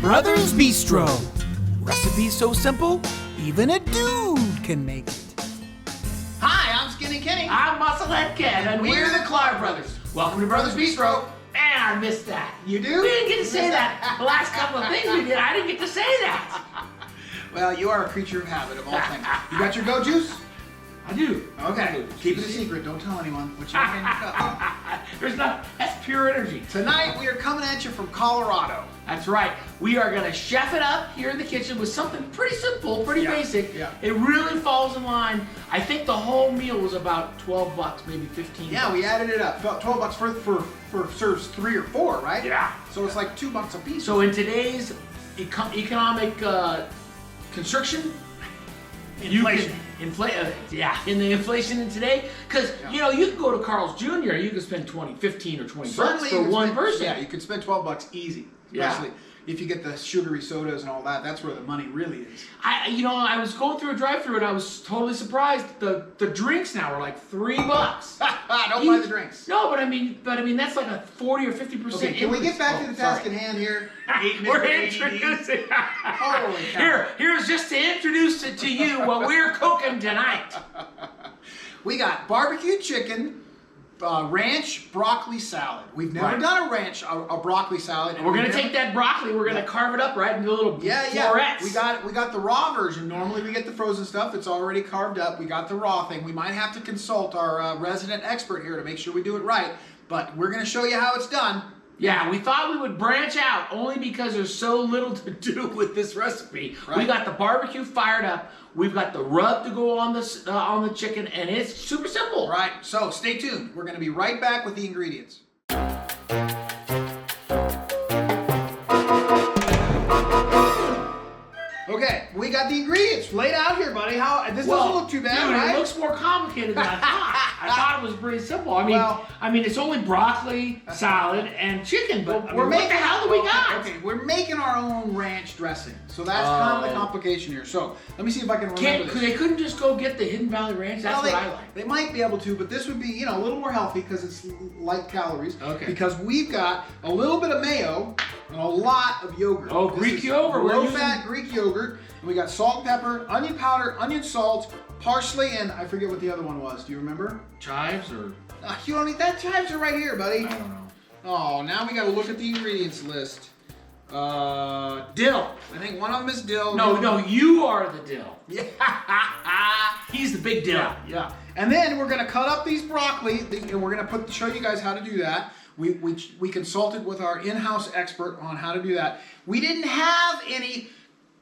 Brothers Bistro. Recipes so simple, even a dude can make it. Hi, I'm Skinny Kenny. I'm Musclehead Ken, and We're the Clark Brothers. Welcome to Brothers Bistro. Man, I missed that. You do? We didn't get to say that. The last couple of things we did, I didn't get to say that. Well, you are a creature of habit of all things. You got your go juice? I do. Okay. Keep it a secret. Don't tell anyone what you're in your cup. There's not. That's pure energy. Tonight we are coming at you from Colorado. That's right. We are gonna chef it up here in the kitchen with something pretty simple, pretty basic. Yeah. It really falls in line. I think the whole meal was about $12, maybe 15. Yeah, we added it up. $12 for serves 3 or 4, right? Yeah. So it's like $2 a piece. So in today's economic constriction, Inflation. In the inflation in today, because you know you can go to Carl's Jr. You can spend 15 or 20 bucks for one person. Yeah, you can spend $12 easy, especially if you get the sugary sodas and all that. That's where the money really is. I was going through a drive-thru and I was totally surprised. The drinks now are like $3. Don't buy the drinks. No, but I mean that's like a 40 or 50%. Okay, can we get back to the task at hand here? We're introducing. Holy cow. Here's just to introduce it to you what we're cooking tonight. We got barbecue chicken, ranch broccoli salad. We've never done a broccoli salad. And we're gonna take that broccoli. We're gonna carve it up right into little florets. We got the raw version. Normally we get the frozen stuff. It's already carved up. We got the raw thing. We might have to consult our resident expert here to make sure we do it right. But we're gonna show you how it's done. Yeah, we thought we would branch out only because there's so little to do with this recipe. Right. We got the barbecue fired up. We've got the rub to go on the chicken, and it's super simple. Right. So stay tuned. We're going to be right back with the ingredients. Okay, we got the ingredients laid out here, buddy. This doesn't look too bad, dude, right? It looks more complicated than I thought. I thought it was pretty simple. I mean, it's only broccoli, salad, and chicken. But what the hell do we got? Okay, we're making our own ranch dressing, so that's kind of the complication here. So let me see if I can remember this. They couldn't just go get the Hidden Valley Ranch. That's what I like. They might be able to, but this would be a little more healthy because it's light calories. Okay. Because we've got a little bit of mayo and a lot of yogurt. Oh, Greek yogurt. Low-fat Greek yogurt. And we got salt, pepper, onion powder, onion salt, parsley, and I forget what the other one was. Do you remember? Chives or? You don't need that. Chives are right here, buddy. I don't know. Oh, now we got to look at the ingredients list. Dill. I think one of them is dill. No, you are the dill. Yeah. He's the big dill. Yeah. And then we're gonna cut up these broccoli, and we're gonna show you guys how to do that. We consulted with our in-house expert on how to do that. We didn't have any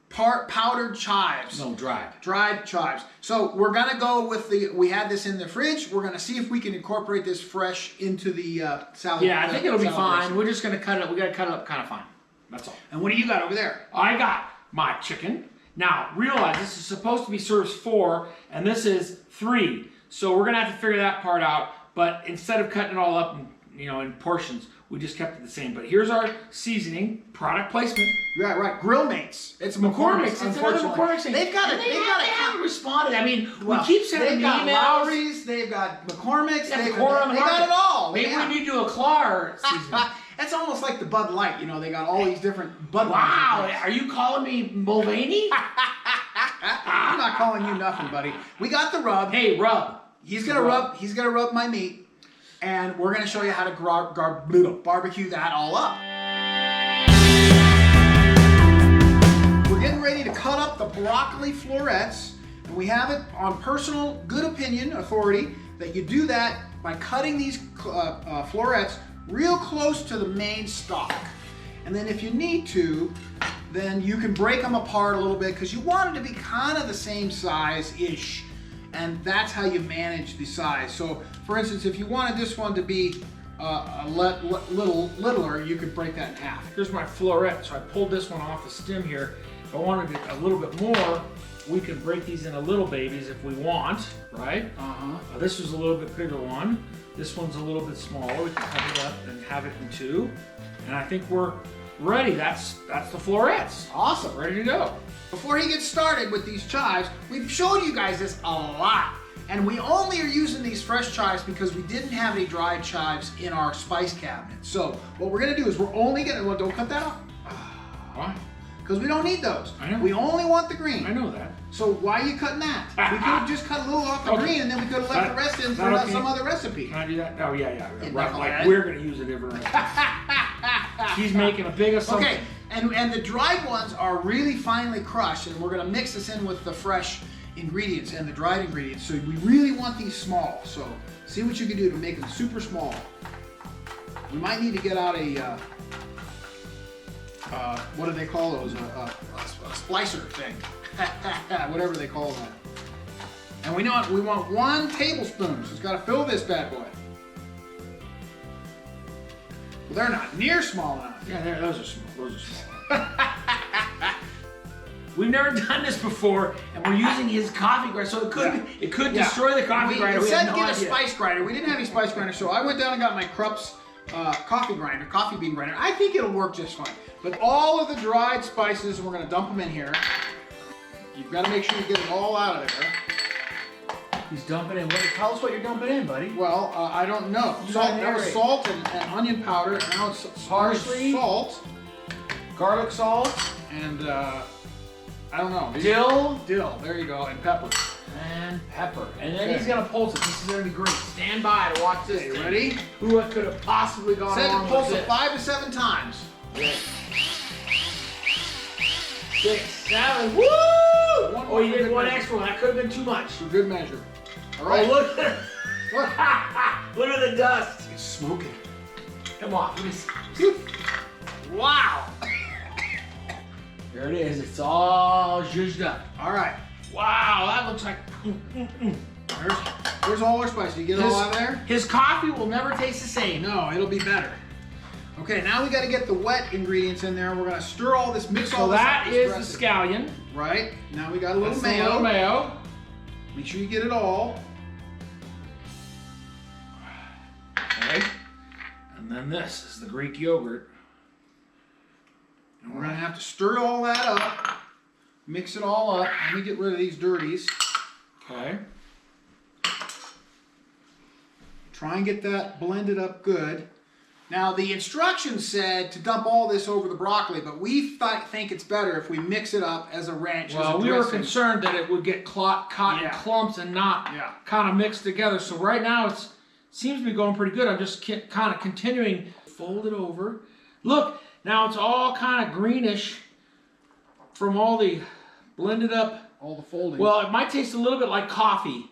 powdered chives. No, dried chives. So we're gonna go with we had this in the fridge. We're gonna see if we can incorporate this fresh into the salad. Yeah, I think it'll be fine. Dressing. We're just gonna cut it. We gotta cut it up kind of fine. That's all. And what do you got over there? I got my chicken. Now realize this is supposed to be serves 4, and this is 3. So we're gonna have to figure that part out. But instead of cutting it all up in portions, we just kept it the same. But here's our seasoning, product placement. Yeah, right. Grill Mates. It's McCormick's. It's another McCormick's thing. They haven't responded. I mean, we keep sending emails. They've got Lowry's. They've got McCormick's. They got it all. Maybe we need to do a Clar seasoning. That's almost like the Bud Light. They got all these different Bud Lights. Wow, are you calling me Mulvaney? I'm not calling you nothing, buddy. We got the rub. Hey, rub. He's gonna rub my meat, and we're gonna show you how to barbecue that all up. We're getting ready to cut up the broccoli florets, and we have it on personal good opinion authority that you do that by cutting these florets real close to the main stalk. And then if you need to, then you can break them apart a little bit because you want it to be kind of the same size-ish. And that's how you manage the size. So for instance, if you wanted this one to be a little littler, you could break that in half. Here's my floret. So I pulled this one off the stem here. If I wanted it a little bit more, we could break these into little babies if we want, right? This was a little bit bigger one. This one's a little bit smaller. We can cut it up and have it in 2. And I think we're ready. That's the florets. Awesome. Ready to go. Before he gets started with these chives, we've showed you guys this a lot. And we only are using these fresh chives because we didn't have any dried chives in our spice cabinet. So what we're gonna do is we're only gonna, well, don't cut that off. Why? because we don't need those. I know. We only want the green. I know that. So why are you cutting that? We could have just cut a little off the Okay. green and then we could have left the rest in for okay? some other recipe. Can I do that? Oh, yeah. Yeah, Right, knucklehead. like we're going to use a different recipe. She's making a big assumption. Okay, and the dried ones are really finely crushed, and we're gonna mix this in with the fresh ingredients and the dried ingredients. So we really want these small. So see what you can do to make them super small. We might need to get out a, what do they call those? A splicer thing. Whatever they call that. And we want 1 tablespoon, so it's gotta fill this bad boy. Well, they're not near small enough. Yeah, those are small. Those are small. We've never done this before, and we're using his coffee grinder, so it could destroy the coffee grinder. We We said had no get a idea. spice grinder. We didn't have any spice grinder, so I went down and got my Krupp's coffee bean grinder. I think it'll work just fine. But all of the dried spices, we're gonna dump them in here. You've got to make sure you get it all out of there. He's dumping in. Tell us what you're dumping in, buddy. Well, I don't know. You Salt, gotta that was narrate. salt and onion powder. And now it's Parsley. salt, Garlic salt, and I don't know. dill, Dill. There you go, and pepper. and pepper. And then Okay. he's gonna pulse it. This is gonna be great. Stand by to watch this. Okay, thing. ready? Who could have possibly gone Said to wrong pulse with it this? 5 to 7 times. 6, 7. Woo! One Oh, you more did good one measure. extra one. That could have been too much. For good measure. All Oh, right. look at Look. Look at the dust. It's smoking. Come on. Let me see. Wow. There it is. It's all zhuzhed up. All right. Wow, that looks like. There's all our spices. You get it all out of there? His coffee will never taste the same. No, it'll be better. Okay, now we got to get the wet ingredients in there. We're gonna stir all this, mix all So this up. that this is the recipe. scallion. Right. Now we got a little That's the mayo. little mayo. Make sure you get it all. Okay. And then this is the Greek yogurt. And we're gonna have to stir all that up. Mix it all up. Let me get rid of these dirties. Okay. Try and get that blended up good. Now the instructions said to dump all this over the broccoli, but we think it's better if we mix it up as a ranch. Well, as a we were dressing. concerned that it would get caught in Yeah. clumps and not Yeah. kind of mixed together. So right now it seems to be going pretty good. I'm just kind of continuing. Fold it over. Look, now it's all kind of greenish from all the blended up. All the folding. Well, it might taste a little bit like coffee.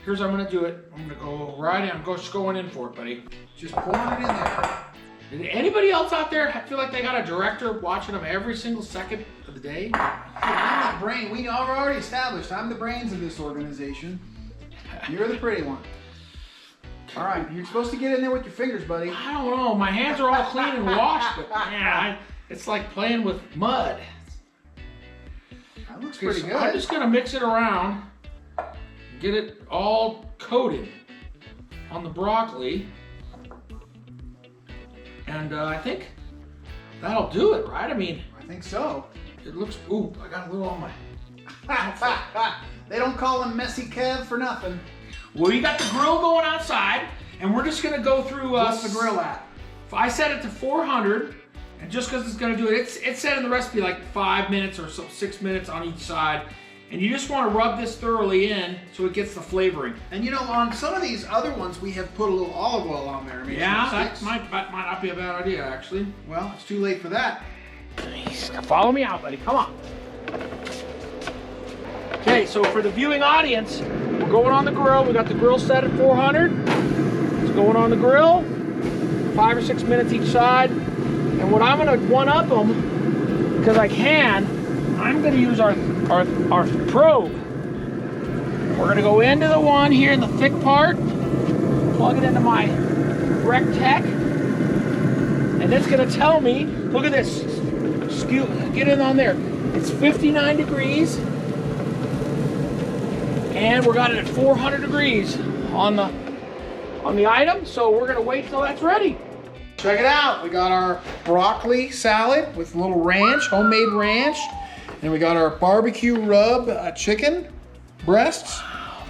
Here's how I'm gonna do it. I'm gonna go right in. I'm just going in for it, buddy. just pouring it in there. Did anybody else out there feel like they got a director watching them every single second of the day? I'm the brain. We already established I'm the brains of this organization. You're the pretty one. All right, you're supposed to get in there with your fingers, buddy. I don't know. My hands are all clean and washed, but man, it's like playing with mud. That looks Okay, pretty so good. I'm just gonna mix it around, get it all coated on the broccoli, and I think that'll do it, right? I mean, I think so. it looks. Ooh, I got a little on my. They don't call him Messy Kev for nothing. Well, you got the grill going outside, and we're just gonna go through. What's the grill at? I set it to 400, and just because it's gonna do it, it's set in the recipe like 5 minutes or so, 6 minutes on each side, and you just want to rub this thoroughly in so it gets the flavoring. And you know, on some of these other ones, we have put a little olive oil on there. Make Yeah, sure it that sticks. might not be a bad idea actually. Well, it's too late for that. Follow me out, buddy. Come on. Okay, so for the viewing audience, we're going on the grill. We got the grill set at 400. It's going on the grill, 5 or 6 minutes each side. And what I'm gonna one-up them, because I can, I'm gonna use our probe. We're gonna go into the one here in the thick part, plug it into my Rec Tech, and it's gonna tell me, look at this, get in on there. It's 59 degrees. And we got it at 400 degrees on the item, so we're gonna wait till that's ready. Check it out. We got our broccoli salad with a little ranch, homemade ranch. And we got our barbecue rub chicken breasts,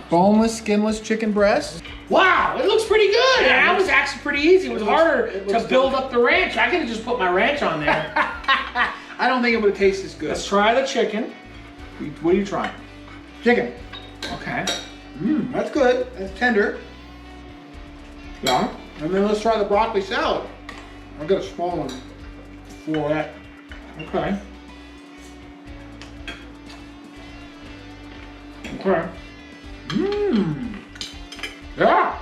boneless, skinless chicken breasts. Wow, it looks pretty good. Yeah, I was actually pretty easy. It was harder it to looks build up the ranch. I could have just put my ranch on there. I don't think it would taste as good. Let's try the chicken. What are you trying? Chicken. Okay. That's good. That's tender. Yeah. And then let's try the broccoli salad. I've got a small one for that. Okay. Okay. Yeah.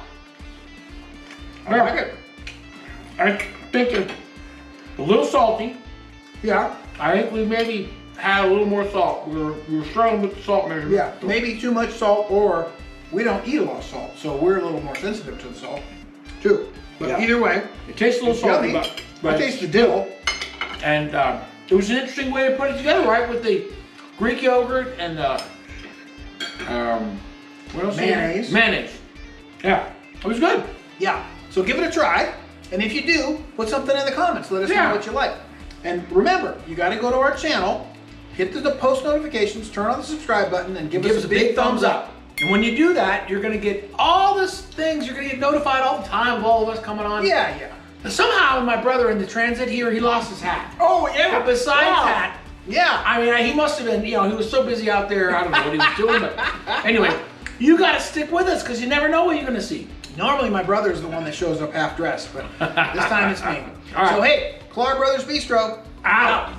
I like it. I think it's a little salty. Yeah. I think we maybe had a little more salt. We were struggling with the salt measurement. Yeah. Maybe too much salt, or we don't eat a lot of salt, so we're a little more sensitive to the salt, too. But Yeah. either way, It tastes a little it's salty, yummy. but I taste the dill. And it was an interesting way to put it together, right? With the Greek yogurt and what else? Mayonnaise. Mayonnaise. Yeah, it was good. Yeah. So give it a try, and if you do, put something in the comments. Let us Yeah. know what you like. And remember, you got to go to our channel, hit the post notifications, turn on the subscribe button, and give us a big thumbs up. And when you do that, you're gonna get all these things. You're gonna get notified all the time of all of us coming on. Yeah. Somehow, my brother in the transit here, he lost his hat. Oh yeah. But besides that, Yeah. I mean, he must have been, he was so busy out there, I don't know what he was doing, but anyway, you gotta stick with us because you never know what you're gonna see. Normally my brother's the one that shows up half dressed, but this time it's me. All right. So hey, Clark Brothers Bistro, Out.